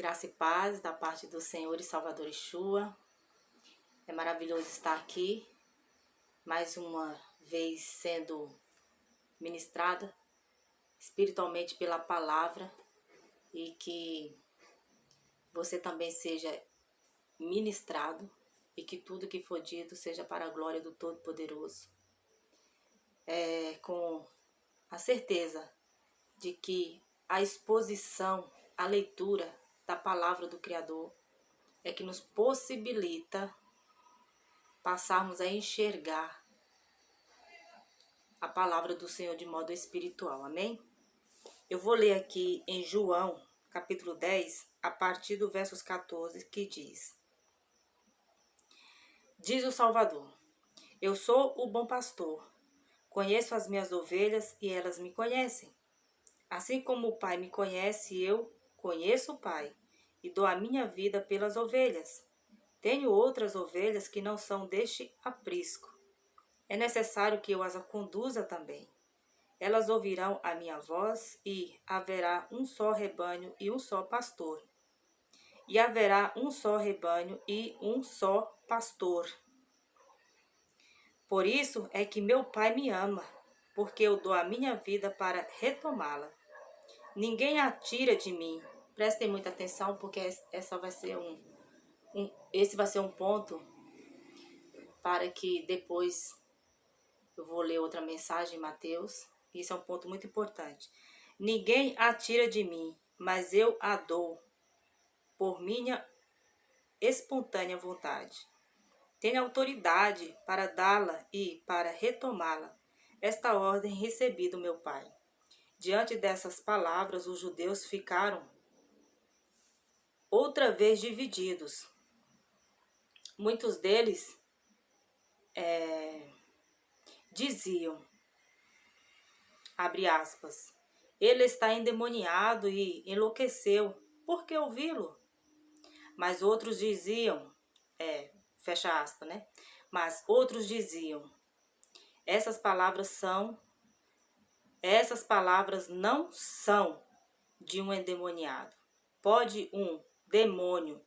Graça e paz da parte do Senhor e Salvador Yeshua. É maravilhoso estar aqui, mais uma vez sendo ministrada espiritualmente pela palavra e que você também seja ministrado e que tudo que for dito seja para a glória do Todo-Poderoso. Com a certeza de que a exposição, a leitura da palavra do Criador é que nos possibilita passarmos a enxergar a palavra do Senhor de modo espiritual, amém? Eu vou ler aqui em João, capítulo 10, a partir do versos 14, que diz: Diz o Salvador: Eu sou o bom pastor, conheço as minhas ovelhas e elas me conhecem. Assim como o Pai me conhece, eu conheço o Pai e dou a minha vida pelas ovelhas. Tenho outras ovelhas que não são deste aprisco. É necessário que eu as conduza também. Elas ouvirão a minha voz e haverá um só rebanho e um só pastor. E haverá um só rebanho e um só pastor. Por isso é que meu Pai me ama, porque eu dou a minha vida para retomá-la. Ninguém a tira de mim. Prestem muita atenção, porque esse vai ser um ponto para que depois eu vou ler outra mensagem em Mateus. Isso é um ponto muito importante. Ninguém a tira de mim, mas eu a dou por minha espontânea vontade. Tenho autoridade para dá-la e para retomá-la. Esta ordem recebi do meu Pai. Diante dessas palavras, os judeus ficaram outra vez divididos. Muitos deles diziam, abre aspas, ele está endemoniado e enlouqueceu, por que ouvi-lo? Mas outros diziam, fecha aspas, né? Mas outros diziam, essas palavras não são de um endemoniado. Pode um demônio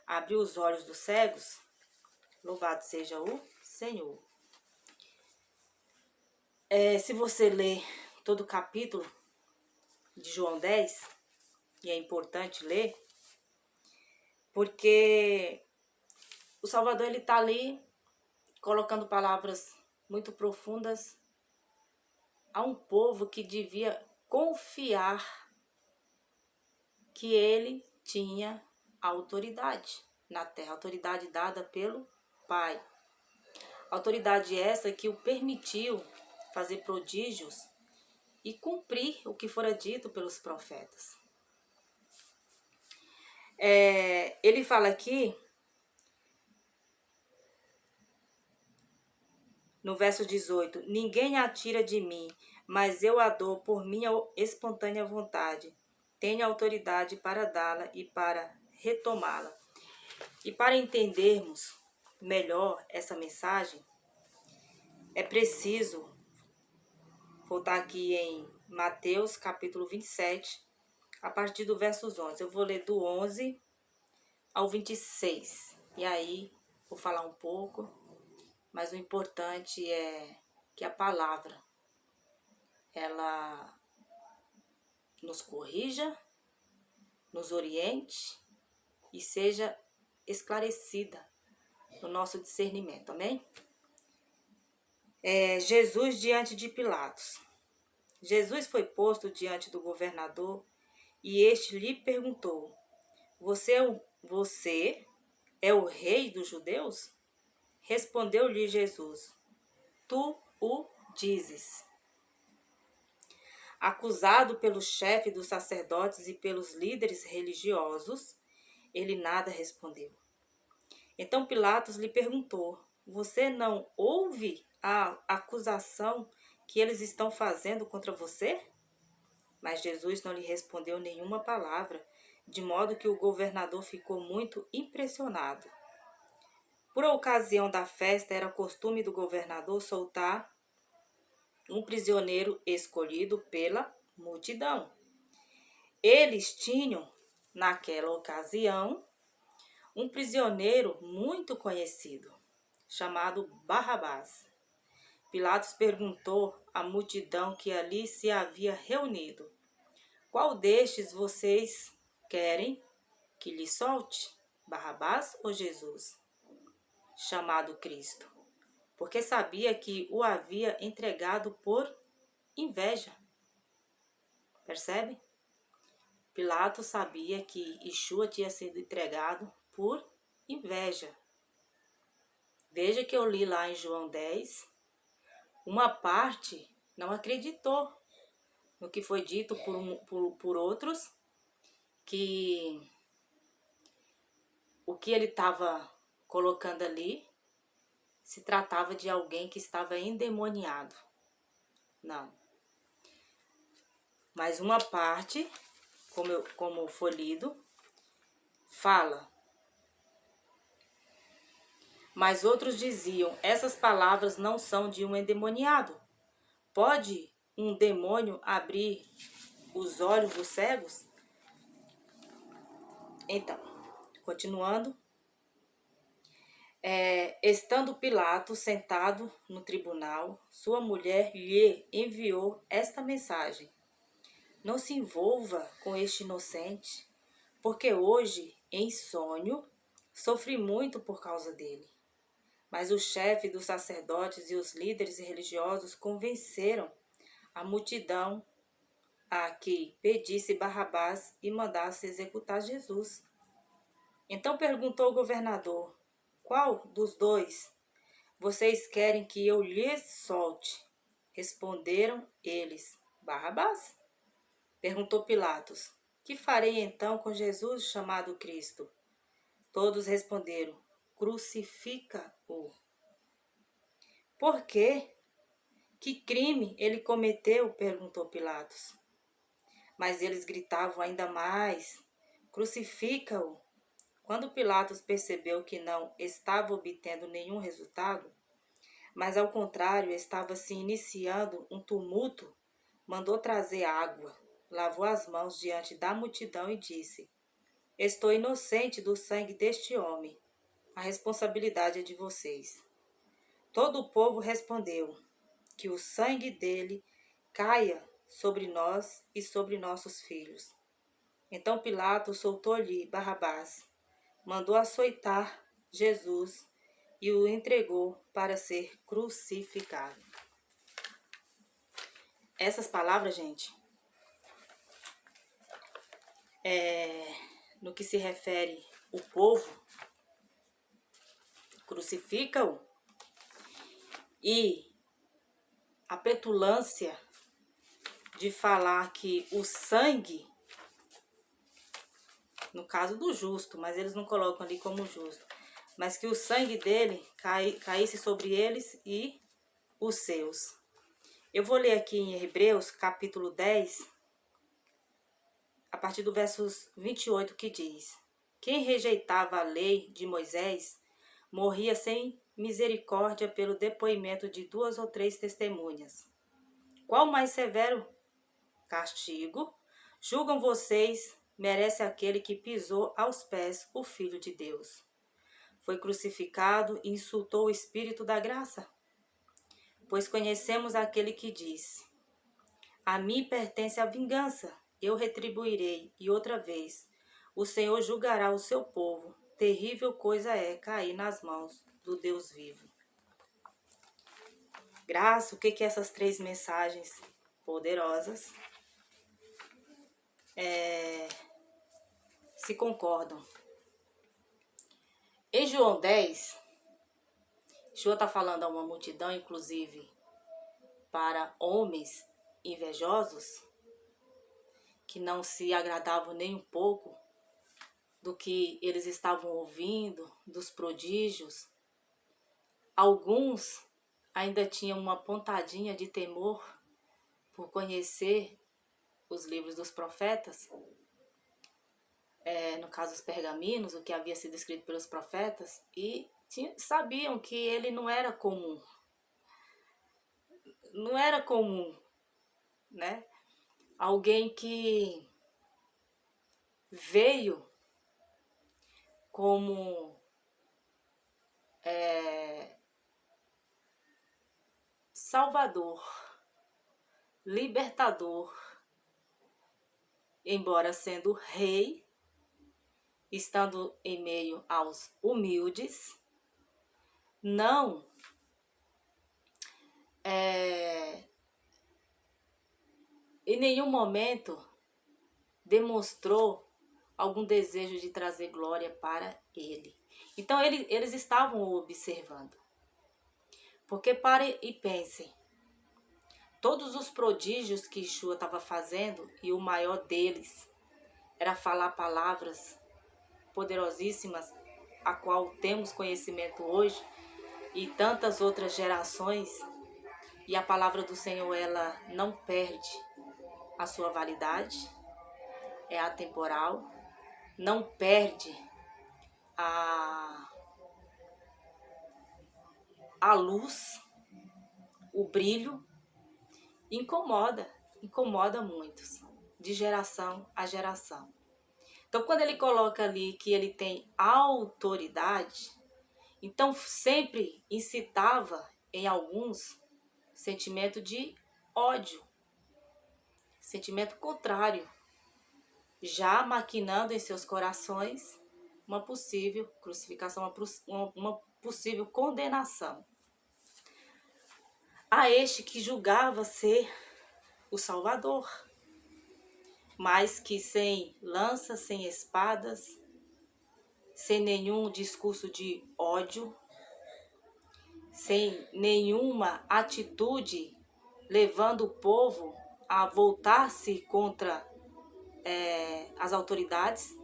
abrir os olhos dos cegos? Louvado seja o Senhor. Se você ler todo o capítulo de João 10, e é importante ler, porque o Salvador ele está ali colocando palavras muito profundas a um povo que devia confiar que ele tinha autoridade na terra, autoridade dada pelo Pai. Autoridade essa que o permitiu fazer prodígios e cumprir o que fora dito pelos profetas. Ele fala aqui, no verso 18, ninguém a tira de mim, mas eu a dou por minha espontânea vontade. Tenho autoridade para dá-la e para retomá-la. E para entendermos melhor essa mensagem, é preciso voltar aqui em Mateus capítulo 27, a partir do versos 11. Eu vou ler do 11 ao 26. E aí, vou falar um pouco, mas o importante é que a palavra, ela nos corrija, nos oriente e seja esclarecida no nosso discernimento, amém? Jesus diante de Pilatos. Jesus foi posto diante do governador e este lhe perguntou, você é o rei dos judeus? Respondeu-lhe Jesus, tu o dizes. Acusado pelo chefe dos sacerdotes e pelos líderes religiosos, ele nada respondeu. Então Pilatos lhe perguntou, você não ouve a acusação que eles estão fazendo contra você? Mas Jesus não lhe respondeu nenhuma palavra, de modo que o governador ficou muito impressionado. Por ocasião da festa, era costume do governador soltar um prisioneiro escolhido pela multidão. Eles tinham naquela ocasião, um prisioneiro muito conhecido, chamado Barrabás. Pilatos perguntou à multidão que ali se havia reunido: qual destes vocês querem que lhe solte? Barrabás ou Jesus, chamado Cristo? Porque sabia que o havia entregado por inveja. Percebe? Pilatos sabia que Yeshua tinha sido entregado por inveja. Veja que eu li lá em João 10, uma parte não acreditou no que foi dito por outros, que o que ele estava colocando ali se tratava de alguém que estava endemoniado. Não. Mas uma parte, como foi lido, fala. Mas outros diziam: essas palavras não são de um endemoniado. Pode um demônio abrir os olhos dos cegos? Então, continuando. Estando Pilatos sentado no tribunal, sua mulher lhe enviou esta mensagem: não se envolva com este inocente, porque hoje, em sonho, sofri muito por causa dele. Mas o chefe dos sacerdotes e os líderes religiosos convenceram a multidão a que pedisse Barrabás e mandasse executar Jesus. Então perguntou o governador: qual dos dois vocês querem que eu lhes solte? Responderam eles: Barrabás. Perguntou Pilatos: que farei então com Jesus chamado Cristo? Todos responderam: crucifica-o. Por quê? Que crime ele cometeu? Perguntou Pilatos. Mas eles gritavam ainda mais: crucifica-o. Quando Pilatos percebeu que não estava obtendo nenhum resultado, mas ao contrário estava se iniciando um tumulto, mandou trazer água, lavou as mãos diante da multidão e disse: estou inocente do sangue deste homem. A responsabilidade é de vocês. Todo o povo respondeu: que o sangue dele caia sobre nós e sobre nossos filhos. Então Pilatos soltou-lhe Barrabás, mandou açoitar Jesus e o entregou para ser crucificado. Essas palavras, gente, no que se refere o povo, crucifica-o, e a petulância de falar que o sangue, no caso do justo, mas eles não colocam ali como justo, mas que o sangue dele caísse sobre eles e os seus. Eu vou ler aqui em Hebreus, capítulo 10, a partir do versos 28, que diz: quem rejeitava a lei de Moisés morria sem misericórdia pelo depoimento de 2 ou 3 testemunhas. Qual mais severo castigo, julgam vocês, merece aquele que pisou aos pés o Filho de Deus? Foi crucificado e insultou o Espírito da graça? Pois conhecemos aquele que diz: a mim pertence a vingança, eu retribuirei, e outra vez o Senhor julgará o seu povo. Terrível coisa é cair nas mãos do Deus vivo. Graça, o que essas 3 mensagens poderosas se concordam? Em João 10, João está falando a uma multidão, inclusive para homens invejosos, que não se agradavam nem um pouco do que eles estavam ouvindo, dos prodígios. Alguns ainda tinham uma pontadinha de temor por conhecer os livros dos profetas, no caso os pergaminos, o que havia sido escrito pelos profetas, e sabiam que ele não era comum. Não era comum, né? Alguém que veio como Salvador, libertador, embora sendo rei, estando em meio aos humildes, não em nenhum momento demonstrou algum desejo de trazer glória para ele. Então eles estavam o observando. Porque parem e pensem, todos os prodígios que Yeshua estava fazendo, e o maior deles era falar palavras poderosíssimas, a qual temos conhecimento hoje, e tantas outras gerações, e a palavra do Senhor, ela não perde a sua validade, é atemporal, não perde a luz, o brilho, incomoda muitos, de geração a geração. Então, quando ele coloca ali que ele tem autoridade, então sempre incitava em alguns sentimento de ódio, sentimento contrário, já maquinando em seus corações uma possível crucificação, uma possível condenação a este que julgava ser o Salvador, mas que sem lanças, sem espadas, sem nenhum discurso de ódio, sem nenhuma atitude levando o povo a voltar-se contra as autoridades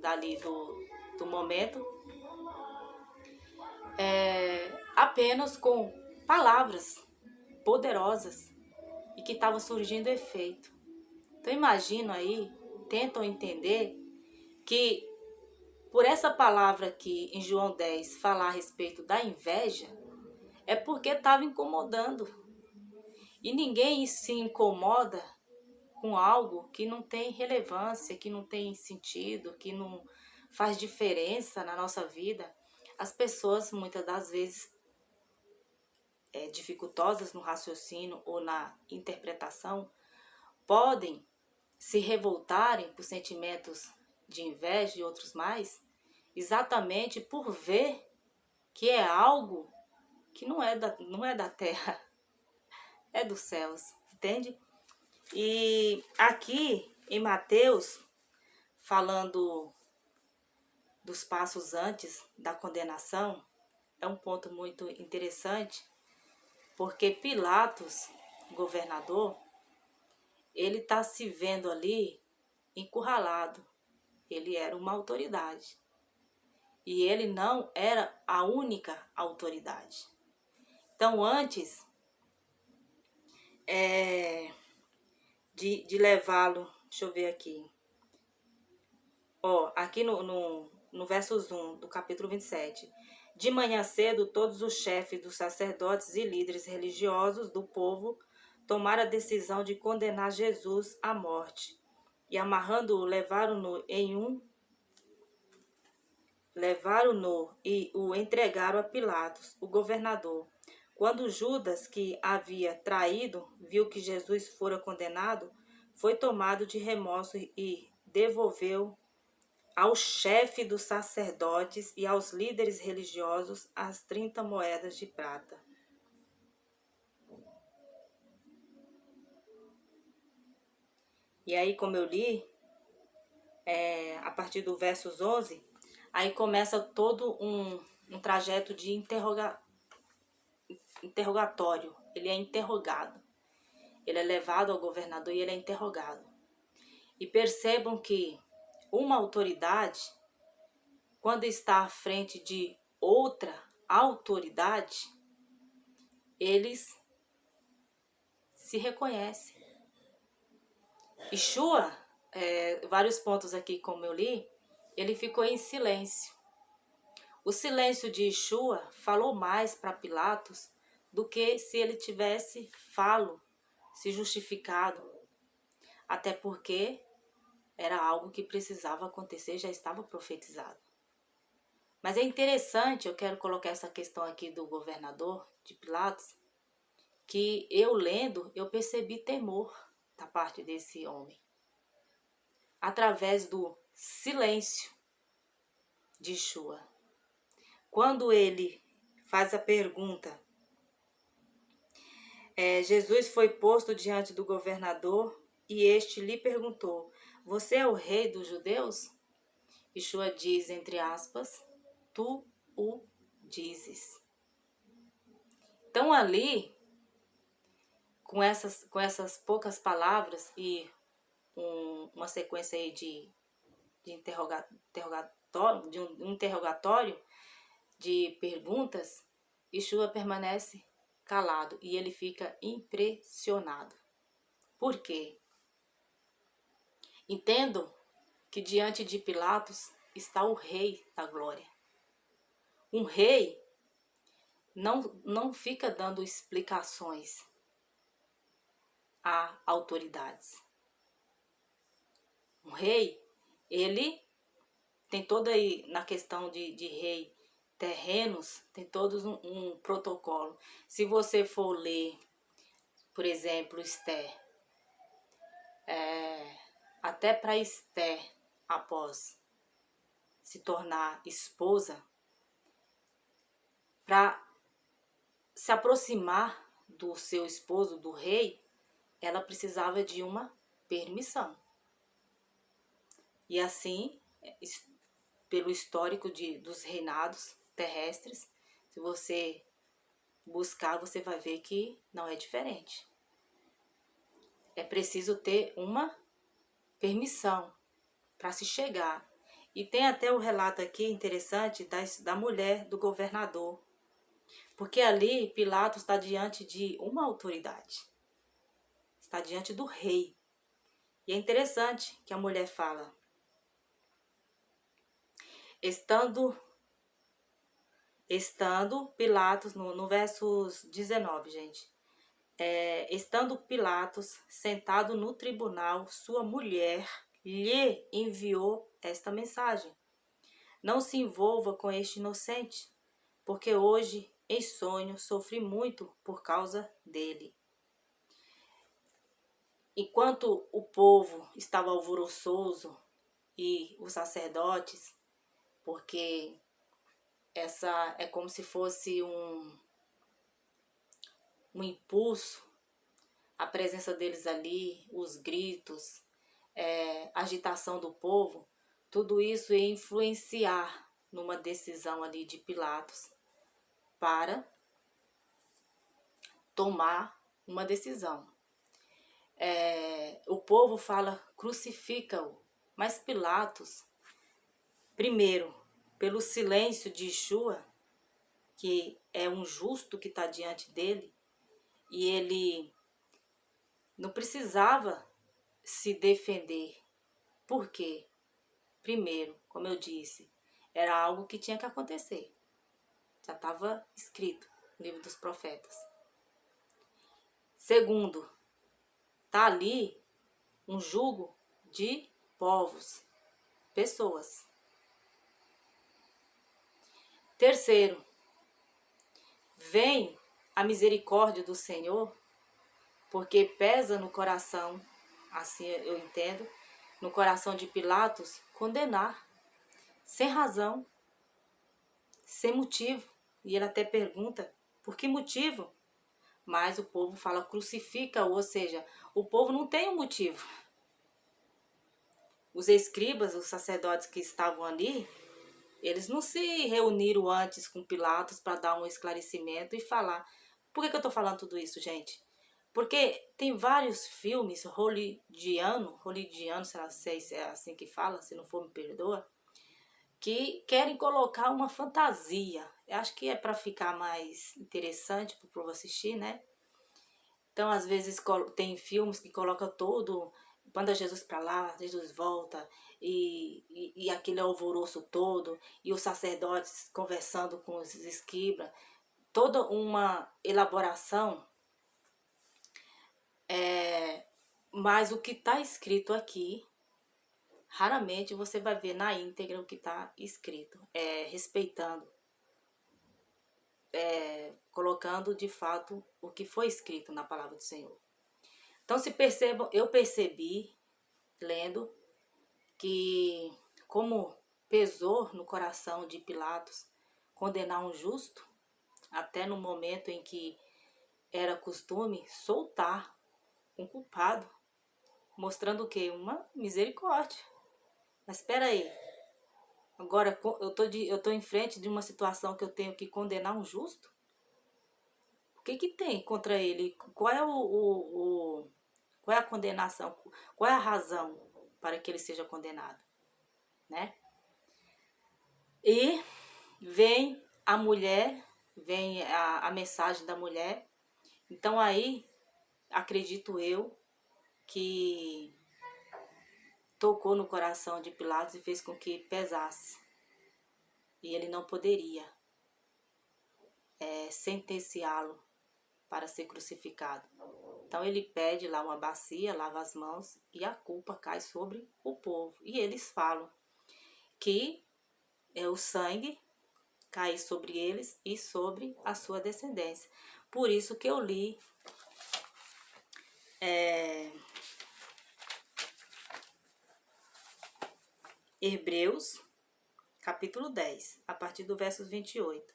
dali do momento, apenas com palavras poderosas e que estavam surgindo efeito. Então imagino aí, tentam entender que por essa palavra aqui em João 10 falar a respeito da inveja, é porque estava incomodando. E ninguém se incomoda com algo que não tem relevância, que não tem sentido, que não faz diferença na nossa vida. As pessoas, muitas das vezes, dificultosas no raciocínio ou na interpretação, podem se revoltarem por sentimentos de inveja e outros mais, exatamente por ver que é algo que não é da terra, é dos céus, entende? E aqui em Mateus, falando dos passos antes da condenação, é um ponto muito interessante, porque Pilatos, governador, ele está se vendo ali encurralado. Ele era uma autoridade. E ele não era a única autoridade. Então, antes de levá-lo, deixa eu ver aqui. Aqui no versos 1 do capítulo 27. De manhã cedo, todos os chefes dos sacerdotes e líderes religiosos do povo tomaram a decisão de condenar Jesus à morte. E amarrando-o, levaram-no e o entregaram a Pilatos, o governador. Quando Judas, que havia traído, viu que Jesus fora condenado, foi tomado de remorso e devolveu ao chefe dos sacerdotes e aos líderes religiosos as 30 moedas de prata. E aí, como eu li, a partir do versos 11, aí começa todo um trajeto de interrogatório. Ele é interrogado. Ele é levado ao governador e ele é interrogado. E percebam que uma autoridade, quando está à frente de outra autoridade, eles se reconhecem. Yeshua, vários pontos aqui como eu li, ele ficou em silêncio. O silêncio de Yeshua falou mais para Pilatos do que se ele tivesse se justificado. Até porque era algo que precisava acontecer, já estava profetizado. Mas é interessante, eu quero colocar essa questão aqui do governador de Pilatos, que eu lendo, eu percebi temor da parte desse homem, através do silêncio de Yeshua. Quando ele faz a pergunta, Jesus foi posto diante do governador e este lhe perguntou: você é o rei dos judeus? Yeshua diz, entre aspas, tu o dizes. Então ali, com essas poucas palavras e uma sequência aí de interrogatório, de um interrogatório de perguntas, Yeshua permanece calado e ele fica impressionado. Por quê? Entendo que diante de Pilatos está o rei da glória. Um rei não fica dando explicações a autoridades. Um rei, ele tem toda aí, na questão de rei, terrenos, tem todos um protocolo. Se você for ler, por exemplo, Esther, até para Esther, após se tornar esposa, para se aproximar do seu esposo, do rei, ela precisava de uma permissão. E assim, pelo histórico dos reinados terrestres, se você buscar, você vai ver que não é diferente. É preciso ter uma permissão para se chegar. E tem até o relato aqui interessante da mulher do governador. Porque ali Pilatos está diante de uma autoridade. Está diante do rei. E é interessante que a mulher fala: Estando Pilatos, no versos 19, gente. Estando Pilatos sentado no tribunal, sua mulher lhe enviou esta mensagem: não se envolva com este inocente, porque hoje, em sonho, sofri muito por causa dele. Enquanto o povo estava alvoroçoso e os sacerdotes, porque essa é como se fosse um impulso, a presença deles ali, os gritos, a agitação do povo, tudo isso ia influenciar numa decisão ali de Pilatos para tomar uma decisão. O povo fala, crucifica-o, mas Pilatos, primeiro, pelo silêncio de Yeshua, que é um justo que está diante dele, e ele não precisava se defender. Por quê? Primeiro, como eu disse, era algo que tinha que acontecer. Já estava escrito no livro dos profetas. Segundo, está ali um jugo de povos, pessoas. Terceiro, vem a misericórdia do Senhor, porque pesa no coração, assim eu entendo, no coração de Pilatos, condenar, sem razão, sem motivo. E ele até pergunta, por que motivo? Mas o povo fala, crucifica-o, ou seja, o povo não tem um motivo. Os escribas, os sacerdotes que estavam ali, eles não se reuniram antes com Pilatos para dar um esclarecimento e falar. Por que eu estou falando tudo isso, gente? Porque tem vários filmes hollywoodianos, sei se é assim que fala, se não for me perdoa, que querem colocar uma fantasia. Eu acho que é para ficar mais interessante para o povo assistir, né? Então, às vezes, tem filmes que colocam todo, manda Jesus para lá, Jesus volta, e aquele alvoroço todo, e os sacerdotes conversando com os escribas, toda uma elaboração, mas o que está escrito aqui raramente você vai ver na íntegra o que está escrito, respeitando, colocando de fato o que foi escrito na palavra do Senhor. Então, se percebam, eu percebi, lendo, que como pesou no coração de Pilatos condenar um justo, até no momento em que era costume soltar um culpado, mostrando o quê? Uma misericórdia. Mas espera aí, agora eu tô em frente de uma situação que eu tenho que condenar um justo? O que que tem contra ele? Qual é qual é a condenação? Qual é a razão para que ele seja condenado, né? E vem a mulher, vem a mensagem da mulher. Então aí, acredito eu, que tocou no coração de Pilatos e fez com que pesasse. E ele não poderia sentenciá-lo para ser crucificado. Então ele pede lá uma bacia, lava as mãos e a culpa cai sobre o povo. E eles falam que o sangue cair sobre eles e sobre a sua descendência. Por isso que eu li Hebreus, capítulo 10, a partir do verso 28.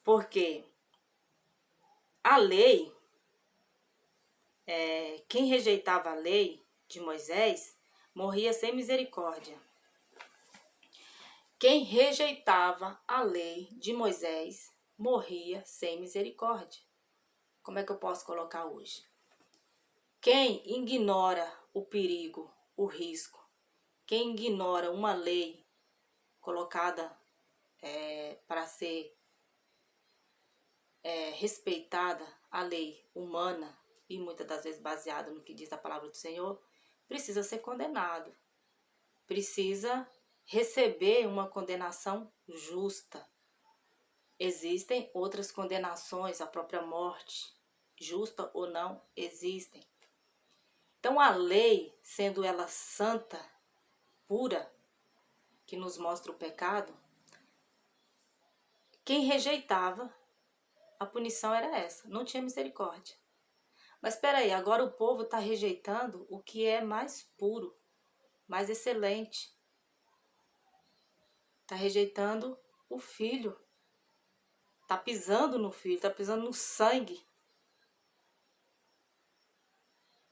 Porque a lei, quem rejeitava a lei de Moisés, morria sem misericórdia. Quem rejeitava a lei de Moisés, morria sem misericórdia. Como é que eu posso colocar hoje? Quem ignora o perigo, o risco, quem ignora uma lei colocada para ser respeitada, a lei humana, e muitas das vezes baseada no que diz a palavra do Senhor, precisa ser condenado. Precisa receber uma condenação justa. Existem outras condenações, a própria morte, justa ou não, existem. Então a lei, sendo ela santa, pura, que nos mostra o pecado, quem rejeitava, a punição era essa, não tinha misericórdia. Mas espera aí, agora o povo está rejeitando o que é mais puro, mais excelente. Está rejeitando o filho. Está pisando no filho, está pisando no sangue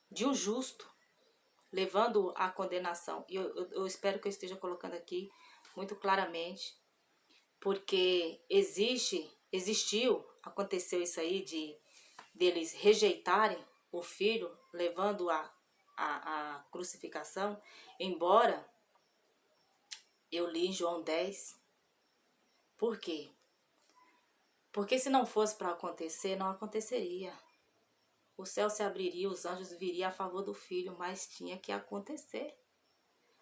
de um justo, levando à condenação. E eu espero que eu esteja colocando aqui muito claramente, porque aconteceu isso aí deles rejeitarem o filho, levando a crucificação, embora eu li em João 10. Por quê? Porque se não fosse para acontecer, não aconteceria. O céu se abriria, os anjos viriam a favor do filho, mas tinha que acontecer.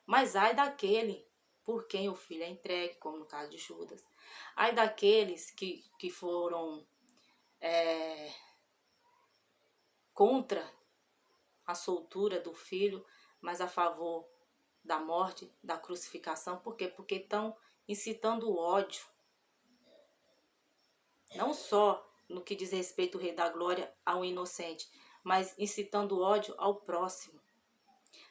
Mas ai daquele por quem o filho é entregue, como no caso de Judas. Ai daqueles que foram contra a soltura do filho, mas a favor da morte, da crucificação. Por quê? Porque estão incitando o ódio. Não só no que diz respeito ao Rei da Glória ao inocente, mas incitando o ódio ao próximo.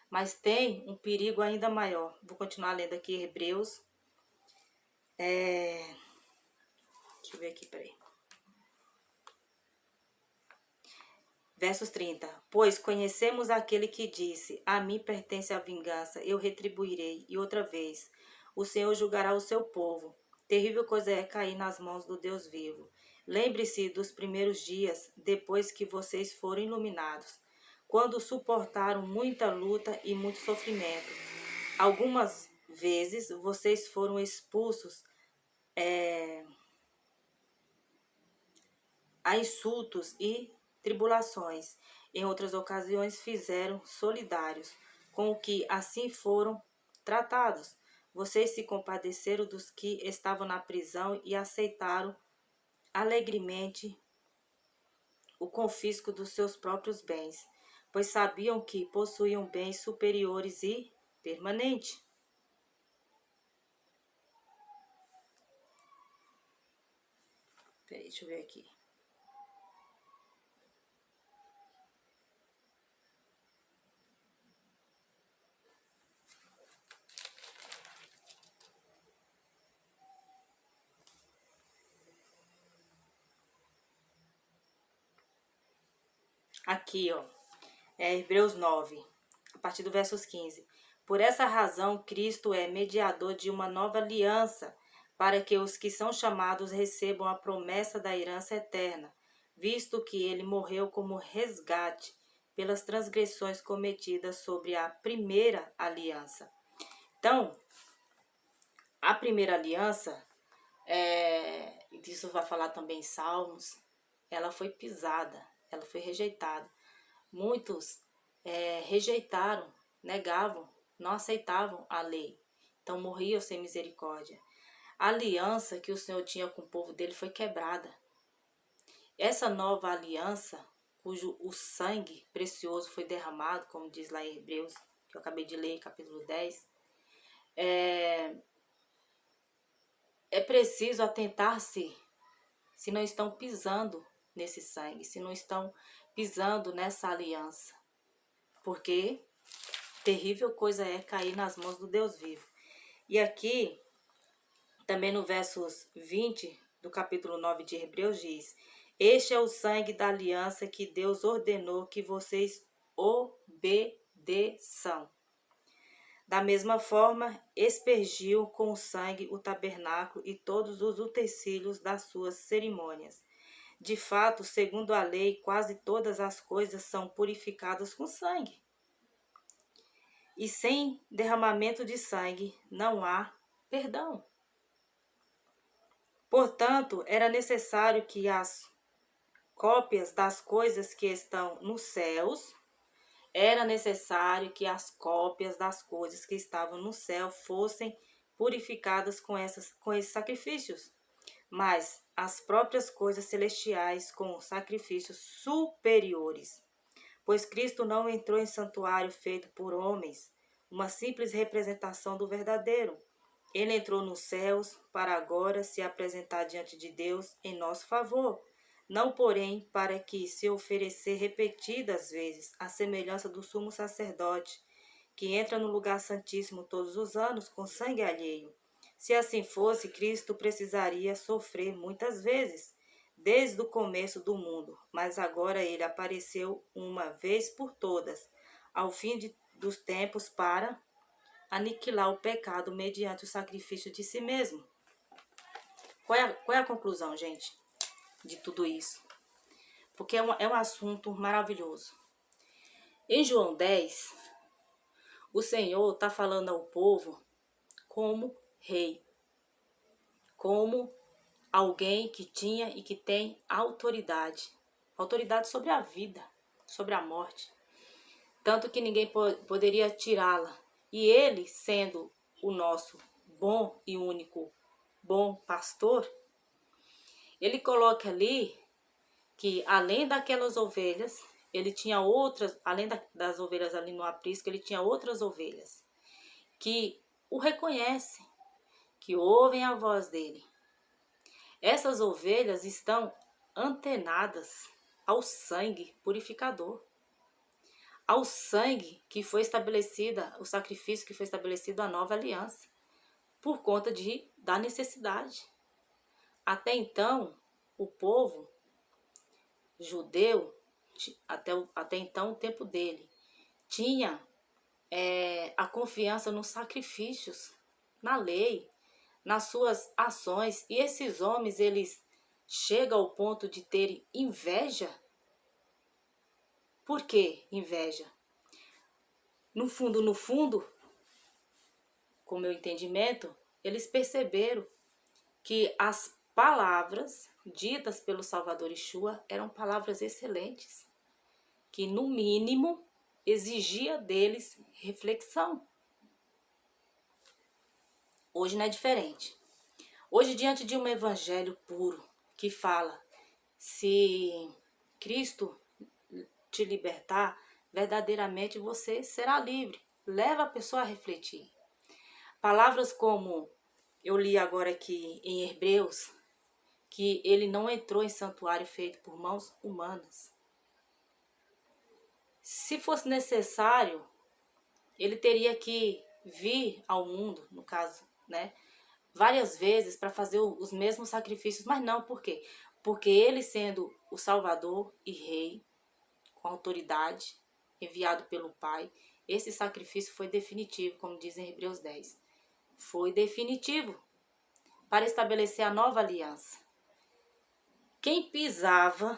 Mas tem um perigo ainda maior. Vou continuar lendo aqui Hebreus. Deixa eu ver aqui, peraí. Versos 30. Pois conhecemos aquele que disse, a mim pertence a vingança, eu retribuirei. E outra vez, o Senhor julgará o seu povo. Terrível coisa é cair nas mãos do Deus vivo. Lembre-se dos primeiros dias, depois que vocês foram iluminados, quando suportaram muita luta e muito sofrimento. Algumas vezes vocês foram expulsos a insultos e tribulações. Em outras ocasiões fizeram solidários com o que assim foram tratados. Vocês se compadeceram dos que estavam na prisão e aceitaram alegremente o confisco dos seus próprios bens, pois sabiam que possuíam bens superiores e permanente. Peraí, deixa eu ver aqui. Aqui, ó, é Hebreus 9, a partir do versos 15. Por essa razão, Cristo é mediador de uma nova aliança, para que os que são chamados recebam a promessa da herança eterna, visto que ele morreu como resgate pelas transgressões cometidas sobre a primeira aliança. Então, a primeira aliança, isso vai falar também em Salmos, ela foi pisada, ela foi rejeitada. Muitos rejeitaram, negavam, não aceitavam a lei. Então morriam sem misericórdia. A aliança que o Senhor tinha com o povo dele foi quebrada. Essa nova aliança, cujo o sangue precioso foi derramado, como diz lá em Hebreus, que eu acabei de ler, capítulo 10, é preciso atentar-se se não estão pisando nesse sangue, se não estão pisando nessa aliança. Porque terrível coisa é cair nas mãos do Deus vivo. E aqui, também no versos 20 do capítulo 9 de Hebreus diz: este é o sangue da aliança que Deus ordenou que vocês obedeçam. Da mesma forma, aspergiu com o sangue o tabernáculo e todos os utensílios das suas cerimônias. De fato, segundo a lei, quase todas as coisas são purificadas com sangue. E sem derramamento de sangue não há perdão. Portanto, era necessário que as cópias das coisas que estão nos céus, fossem purificadas com esses sacrifícios, mas as próprias coisas celestiais com sacrifícios superiores. Pois Cristo não entrou em santuário feito por homens, uma simples representação do verdadeiro. Ele entrou nos céus para agora se apresentar diante de Deus em nosso favor, não porém para que se oferecer repetidas vezes à semelhança do sumo sacerdote, que entra no lugar santíssimo todos os anos com sangue alheio. Se assim fosse, Cristo precisaria sofrer muitas vezes, desde o começo do mundo, mas agora ele apareceu uma vez por todas, ao fim dos tempos, para aniquilar o pecado mediante o sacrifício de si mesmo. Qual é a conclusão, gente, de tudo isso? Porque é um assunto maravilhoso. Em João 10, o Senhor está falando ao povo como rei, como alguém que tinha e que tem autoridade sobre a vida, sobre a morte, tanto que ninguém poderia tirá-la. E ele, sendo o nosso bom e único bom pastor, ele coloca ali que além daquelas ovelhas, ele tinha outras, além das ovelhas ali no aprisco, ele tinha outras ovelhas que o reconhecem, que ouvem a voz dele. Essas ovelhas estão antenadas ao sangue purificador, ao sangue que foi estabelecida, o sacrifício que foi estabelecido a nova aliança, por conta da necessidade. Até então, o povo judeu, até então o tempo dele, tinha a confiança nos sacrifícios, na lei, nas suas ações. E esses homens, eles chegam ao ponto de terem inveja. Por que inveja? No fundo, com o meu entendimento, eles perceberam que as palavras ditas pelo Salvador Yeshua eram palavras excelentes, que no mínimo exigia deles reflexão. Hoje não é diferente. Hoje, diante de um evangelho puro que fala, se Cristo te libertar, verdadeiramente você será livre. leva a pessoa a refletir. Palavras como eu li agora aqui em Hebreus, que ele não entrou em santuário feito por mãos humanas. Se fosse necessário, ele teria que vir ao mundo, no caso, né, várias vezes para fazer os mesmos sacrifícios, mas não, por quê? Porque ele, sendo o Salvador e Rei, com autoridade, enviado pelo Pai, esse sacrifício foi definitivo, como diz em Hebreus 10. Foi definitivo para estabelecer a nova aliança. Quem pisou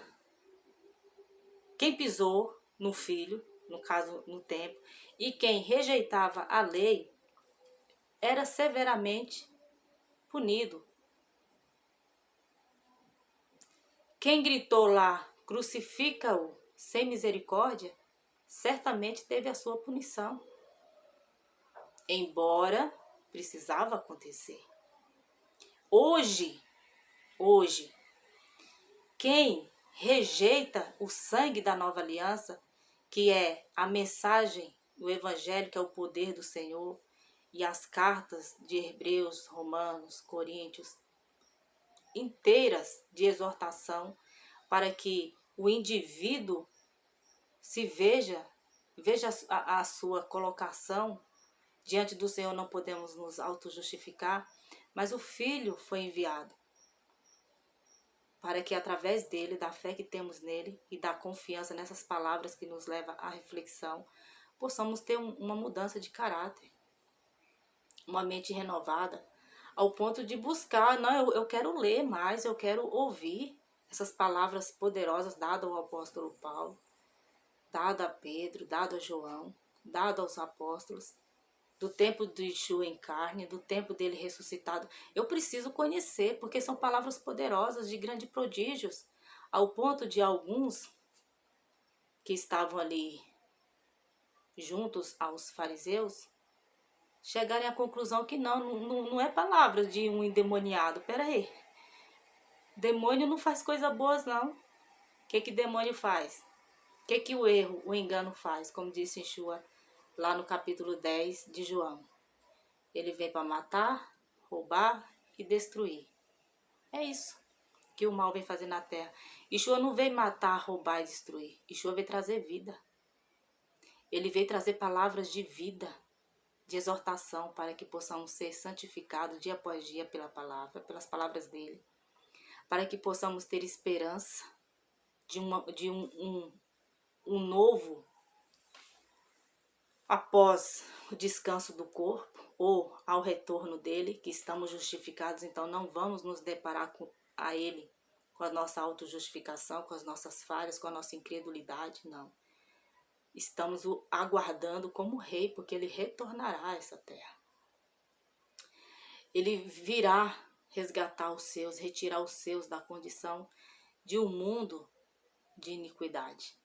no Filho, no caso no templo, e quem rejeitava a lei, era severamente punido. Quem gritou lá, crucifica-o, sem misericórdia, certamente teve a sua punição. Embora precisava acontecer. Hoje, quem rejeita o sangue da nova aliança, que é a mensagem do Evangelho, que é o poder do Senhor, e as cartas de Hebreus, Romanos, Coríntios, inteiras de exortação, para que o indivíduo se veja a sua colocação diante do Senhor. Não podemos nos auto-justificar, mas o Filho foi enviado para que através dele, da fé que temos nele e da confiança nessas palavras que nos leva à reflexão, possamos ter uma mudança de caráter, uma mente renovada, ao ponto de buscar, não, eu quero ler mais, eu quero ouvir essas palavras poderosas dadas ao apóstolo Paulo, dadas a Pedro, dadas a João, dadas aos apóstolos, do tempo de Yeshua em carne, do tempo dele ressuscitado. Eu preciso conhecer, porque são palavras poderosas, de grandes prodígios, ao ponto de alguns que estavam ali juntos aos fariseus chegarem à conclusão que não é palavra de um endemoniado. Peraí, demônio não faz coisa boas, não. O que demônio faz? O que o erro, o engano faz? Como disse Yeshua lá no capítulo 10 de João. Ele vem para matar, roubar e destruir. É isso que o mal vem fazer na terra. Yeshua não veio matar, roubar e destruir. Yeshua veio trazer vida. Ele veio trazer palavras de vida, de exortação, para que possamos ser santificados dia após dia pela palavra, pelas palavras dele. Para que possamos ter esperança de um novo após o descanso do corpo ou ao retorno dele, que estamos justificados. Então não vamos nos deparar com a nossa autojustificação, com as nossas falhas, com a nossa incredulidade, não. Estamos o aguardando como rei, porque ele retornará a essa terra. Ele virá resgatar os seus, retirar os seus da condição de um mundo de iniquidade.